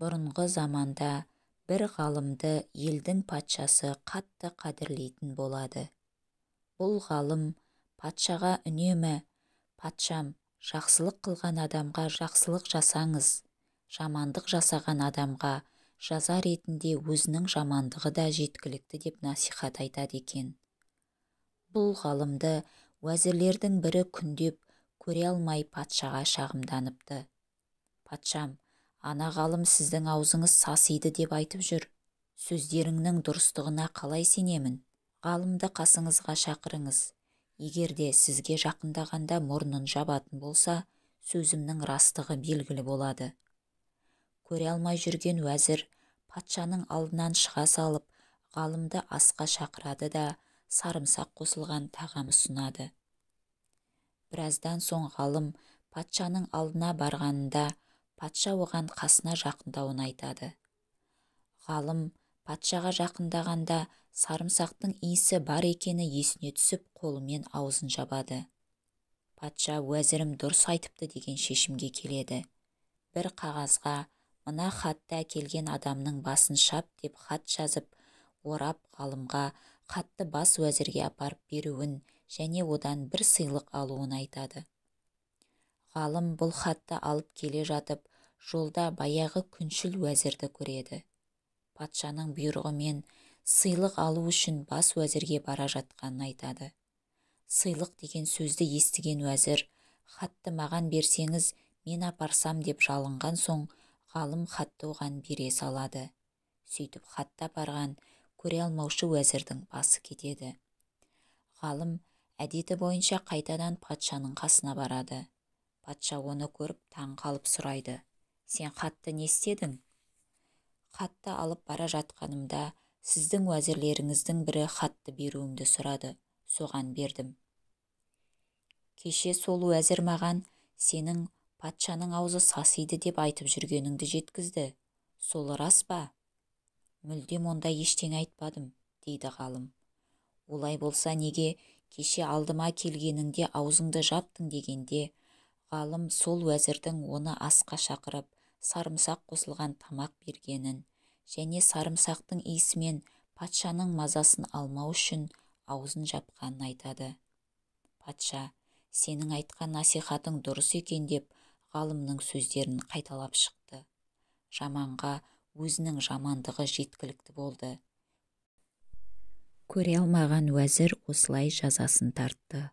Бұрынғы заманда бір ғалымды елдің патшасы қатты қадірлейтін болады. Бұл ғалым патшаға үнемі: «Патшам, жақсылық қылған адамға жақсылық жасаңыз, жамандық жасаған адамға жаза ретінде өзінің жамандығы да жеткілікті» деп насихат айтады екен. Бұл ғалымды уәзірлердің бірі күндеп көре алмай патшаға шағымданыпты. «Патшам, ана ғалым сіздің аузыңыз сасиды деп айтып жүр. Сөздеріңнің дұрыстығына қалай сенемін? Ғалымды қасыңызға шақырыңыз. Егер де сізге жақындағанда мұрнын жабатын болса, сөзімнің растығы белгілі болады». Көре алмай жүрген уәзір патшаның алдынан шыға салып, ғалымды асқа шақырады да сарымсақ қосылған тағам ұсынады. Біраздан соң ғалым патшаның алдына барғанында патша оған қасына жақындауын айтады. Ғалым патшаға жақындағанда сарымсақтың иісі бар екені есіне түсіп қолымен аузын жабады. Патша уәзірім дұрыс айтыпты деген шешімге келеді. Бір қағазға «Мына хатты әкелген адамның басын шап» деп хат жазып, орап ғалымға хатты бас уәзірге апарып беруін және одан бір сыйлық алуын айтады. Ғалым бұл хатты алып келе жатып, жолда баяғы күншіл уәзірді көреді. Патшаның бұйрығымен сыйлық алу үшін бас уәзірге бара жатқанын айтады. Сыйлық деген сөзді естіген уәзір: «Хатты маған берсеңіз, мен апарсам» деп жалынған соң, ғалым хатты оған бере салады. Сөйтіп хатта барған көре алмаушы уәзірдің басы кетеді. Ғалым әдеті бойынша қайтадан патшаның қасына барады. Патша оны көріп таң қалып сұрайды: «Сен хатты не істедің?» «Хатты алып бара жатқанымда сіздің уәзірлеріңіздің бірі хатты беруімді сұрады, соған бердім. Кеше сол уәзір маған сенің патшаның аузы сасиды деп айтып жүргеніңді жеткізді. Сол рас па?» «Мүлдем ондай ештеңе айтпадым», дейді ғалым. «Олай болса неге кеше алдыма келгеніңде аузыңды жаптың?» дегенде, ғалым сол уәзірдің оны асқа шақырып сарымсақ қосылған тамақ бергенін және сарымсақтың иісімен патшаның мазасын алмау үшін аузын жапқанын айтады. Патша «Сенің айтқан насихатың дұрыс екен» деп ғалымның сөздерін қайталап шықты. Жаманға өзінің жамандығы жеткілікті болды. Көре алмаған уәзір осылай жазасын тартты.